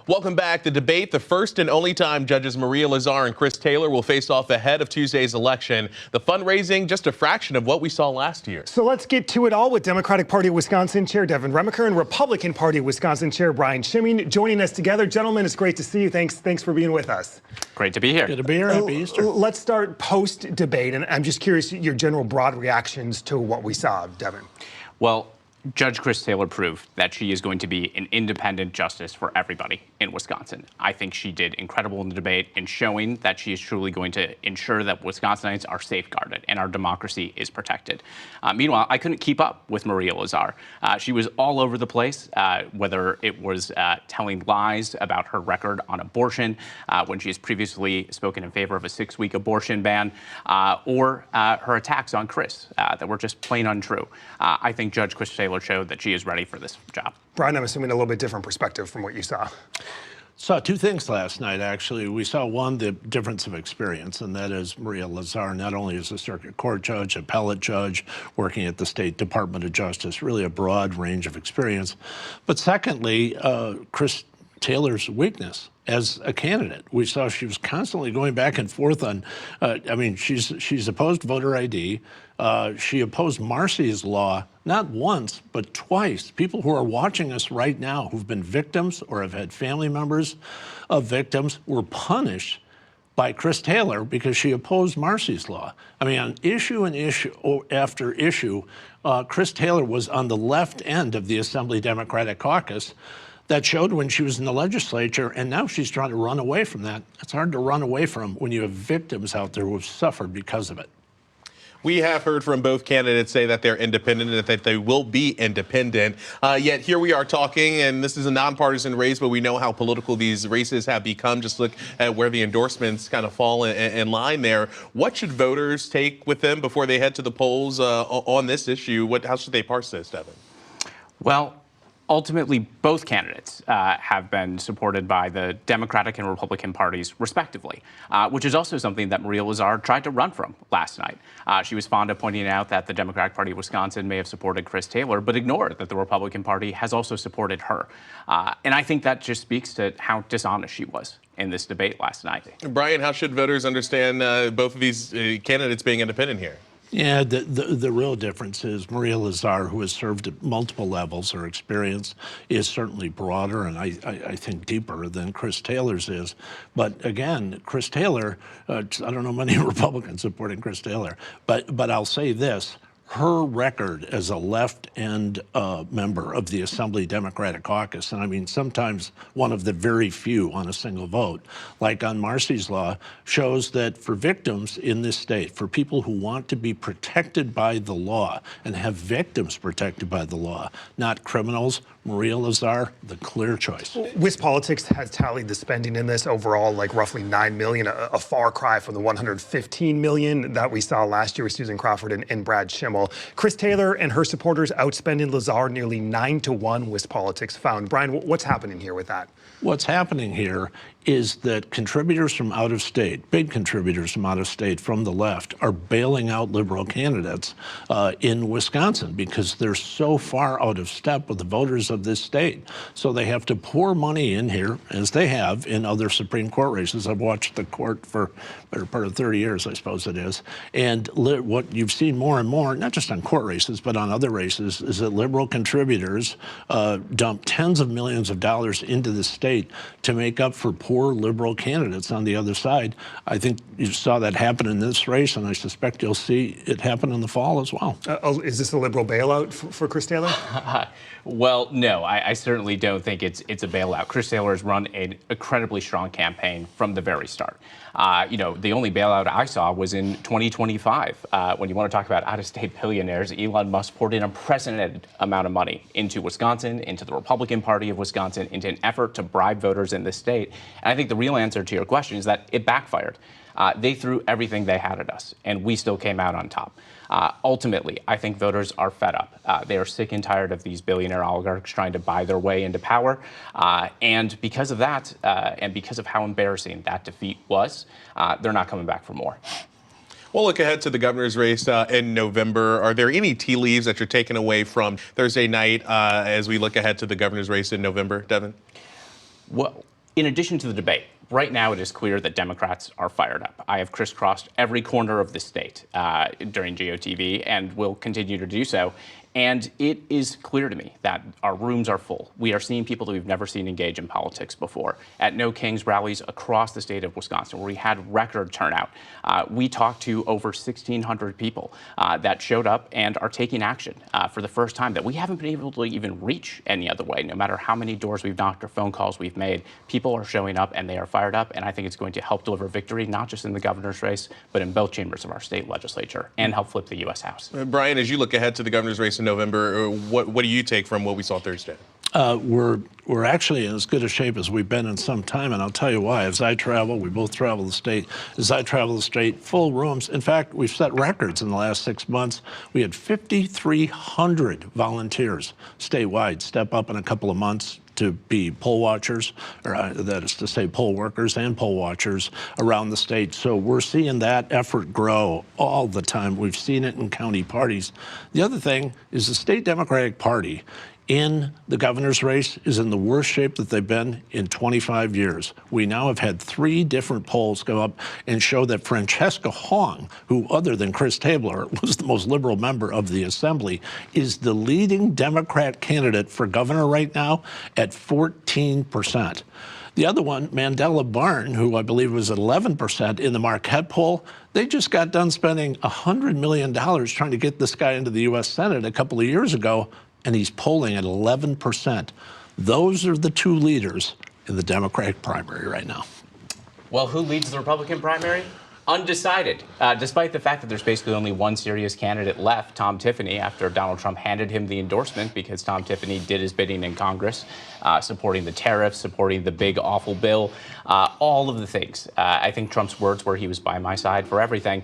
Welcome back. The debate, the first and only time judges Maria Lazar and Chris Taylor will face off ahead of Tuesday's election. The fundraising, just a fraction of what we saw last year. So let's get to it all with Democratic Party of Wisconsin Chair Devin Remiker and Republican Party of Wisconsin Chair Schimming joining us together. Gentlemen, it's great to see you. Thanks for being with us. Great to be here. Good to be here. Happy Easter. Let's start post-debate, and I'm just curious your general broad reactions to what we saw, Devin. Well, Judge Chris Taylor proved that she is going to be an independent justice for everybody in Wisconsin. I think she did incredible in the debate in showing that she is truly going to ensure that Wisconsinites are safeguarded and our democracy is protected. Meanwhile, I couldn't keep up with Maria Lazar. She was all over the place, whether it was telling lies about her record on abortion, when she has previously spoken in favor of a 6-week abortion ban, or her attacks on Chris that were just plain untrue. I think Judge Chris Taylor showed that she is ready for this job. Brian, I'm assuming a little bit different perspective from what you saw. Saw two things last night, actually. We saw one, the difference of experience, and that is Maria Lazar, not only as a circuit court judge, appellate judge, working at the State Department of Justice, really a broad range of experience. But secondly, Chris Taylor's weakness as a candidate. We saw she was constantly going back and forth on, she's opposed voter ID. She opposed Marsy's law, not once, but twice. People who are watching us right now who've been victims or have had family members of victims were punished by Chris Taylor because she opposed Marsy's law. I mean, on issue and issue after issue, Chris Taylor was on the left end of the Assembly Democratic Caucus. That showed when she was in the legislature, and now she's trying to run away from that. It's hard to run away from when you have victims out there who have suffered because of it. We have heard from both candidates say that they're independent and that they will be independent. Yet here we are talking, and this is a nonpartisan race, but we know how political these races have become. Just look at where the endorsements kind of fall in line there. What should voters take with them before they head to the polls on this issue? How should they parse this, Devin? Well, ultimately, both candidates have been supported by the Democratic and Republican parties, respectively, which is also something that Maria Lazar tried to run from last night. She was fond of pointing out that the Democratic Party of Wisconsin may have supported Chris Taylor, but ignored that the Republican Party has also supported her. And I think that just speaks to how dishonest she was in this debate last night. Brian, how should voters understand both of these candidates being independent here? Yeah, the real difference is Maria Lazar, who has served at multiple levels. Her experience is certainly broader and I think deeper than Chris Taylor's is. But again, Chris Taylor, I don't know many Republicans supporting Chris Taylor, but I'll say this. Her record as a left-end member of the Assembly Democratic Caucus, and I mean sometimes one of the very few on a single vote, like on Marsy's law, shows that for victims in this state, for people who want to be protected by the law and have victims protected by the law, not criminals, Maria Lazar, the clear choice. WisPolitics has tallied the spending in this overall, like roughly $9 million, a far cry from the $115 million that we saw last year with Susan Crawford and Brad Schimmel. Chris Taylor and her supporters outspending Lazar nearly 9-1, WisPolitics found. Brian, what's happening here with that? What's happening here is that contributors from out of state, big contributors from out of state from the left, are bailing out liberal candidates in Wisconsin because they're so far out of step with the voters of this state. So they have to pour money in here, as they have in other Supreme Court races. I've watched the court for better part of 30 years, I suppose it is. And what you've seen more and more, not just on court races, but on other races, is that liberal contributors dump tens of millions of dollars into the state to make up for poor liberal candidates on the other side. I think you saw that happen in this race, and I suspect you'll see it happen in the fall as well. Is this a liberal bailout for Chris Taylor? Well, no, I certainly don't think it's a bailout. Chris Taylor has run an incredibly strong campaign from the very start. The only bailout I saw was in 2025. When you want to talk about out-of-state billionaires, Elon Musk poured an unprecedented amount of money into Wisconsin, into the Republican Party of Wisconsin, into an effort to bribe voters in this state. And I think the real answer to your question is that it backfired. They threw everything they had at us, and we still came out on top. Ultimately, I think voters are fed up. They are sick and tired of these billionaire oligarchs trying to buy their way into power. And because of that, and because of how embarrassing that defeat was, they're not coming back for more. We'll look ahead to the governor's race in November. Are there any tea leaves that you're taking away from Thursday night as we look ahead to the governor's race in November, Devin? Well, In addition to the debate, right now it is clear that Democrats are fired up. I have crisscrossed every corner of the state during GOTV and will continue to do so. And it is clear to me that our rooms are full. We are seeing people that we've never seen engage in politics before. At No Kings rallies across the state of Wisconsin, where we had record turnout, we talked to over 1,600 people that showed up and are taking action for the first time that we haven't been able to even reach any other way. No matter how many doors we've knocked or phone calls we've made, people are showing up and they are fired up. And I think it's going to help deliver victory, not just in the governor's race, but in both chambers of our state legislature, and help flip the U.S. House. Brian, as you look ahead to the governor's race in November, what do you take from what we saw Thursday? We're actually in as good a shape as we've been in some time, and I'll tell you why. As I travel, we both travel the state. As I travel the state, full rooms. In fact, we've set records in the last 6 months. We had 5,300 volunteers statewide step up in a couple of months to be poll watchers, or that is to say poll workers and poll watchers around the state. So we're seeing that effort grow all the time. We've seen it in county parties. The other thing is the state Democratic Party in the governor's race is in the worst shape that they've been in 25 years. We now have had 3 different polls go up and show that Francesca Hong, who other than Chris Tabler was the most liberal member of the assembly, is the leading Democrat candidate for governor right now at 14%. The other one, Mandela Barn, who I believe was at 11% in the Marquette poll, they just got done spending $100 million trying to get this guy into the U.S. Senate a couple of years ago, and he's polling at 11%. Those are the 2 leaders in the Democratic primary right now. Well, who leads the Republican primary? Undecided, despite the fact that there's basically only one serious candidate left, Tom Tiffany, after Donald Trump handed him the endorsement because Tom Tiffany did his bidding in Congress, supporting the tariffs, supporting the big, awful bill, all of the things. I think Trump's words were he was by my side for everything.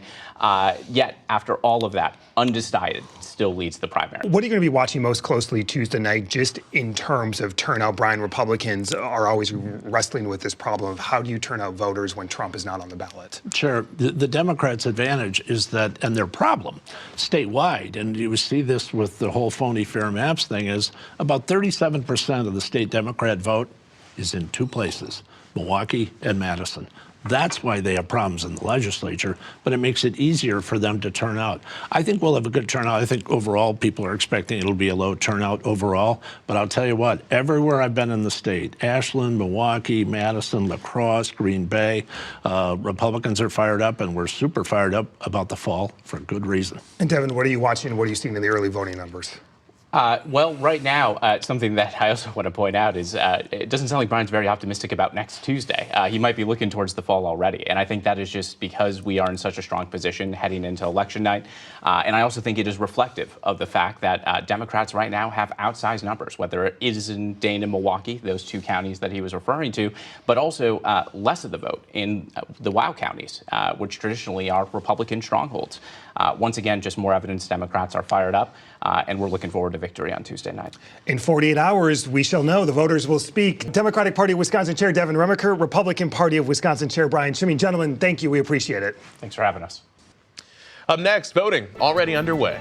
Yet, after all of that, undecided still leads the primary. What are you going to be watching most closely Tuesday night, just in terms of turnout? Brian, Republicans are always wrestling with this problem of how do you turn out voters when Trump is not on the ballot? Sure. The Democrats' advantage is that, and their problem statewide, and you see this with the whole phony fair maps thing, is about 37% of the state Democrat vote is in 2 places, Milwaukee and Madison. That's why they have problems in the legislature, but it makes it easier for them to turn out. I think we'll have a good turnout. I think overall people are expecting it'll be a low turnout overall, but I'll tell you what, everywhere I've been in the state, Ashland, Milwaukee, Madison, La Crosse, Green Bay, Republicans are fired up, and we're super fired up about the fall for good reason. And Devin, what are you watching? What are you seeing in the early voting numbers? Well, right now, something that I also want to point out is it doesn't sound like Brian's very optimistic about next Tuesday. He might be looking towards the fall already. And I think that is just because we are in such a strong position heading into election night. And I also think it is reflective of the fact that Democrats right now have outsized numbers, whether it is in Dane and Milwaukee, those 2 counties that he was referring to, but also less of the vote in the WOW counties, which traditionally are Republican strongholds. Once again, just more evidence Democrats are fired up, and we're looking forward to victory on Tuesday night. In 48 hours, we shall know. The voters will speak. Democratic Party of Wisconsin Chair Devin Remiker, Republican Party of Wisconsin Chair Brian Schimming. Gentlemen, thank you. We appreciate it. Thanks for having us. Up next, voting already underway.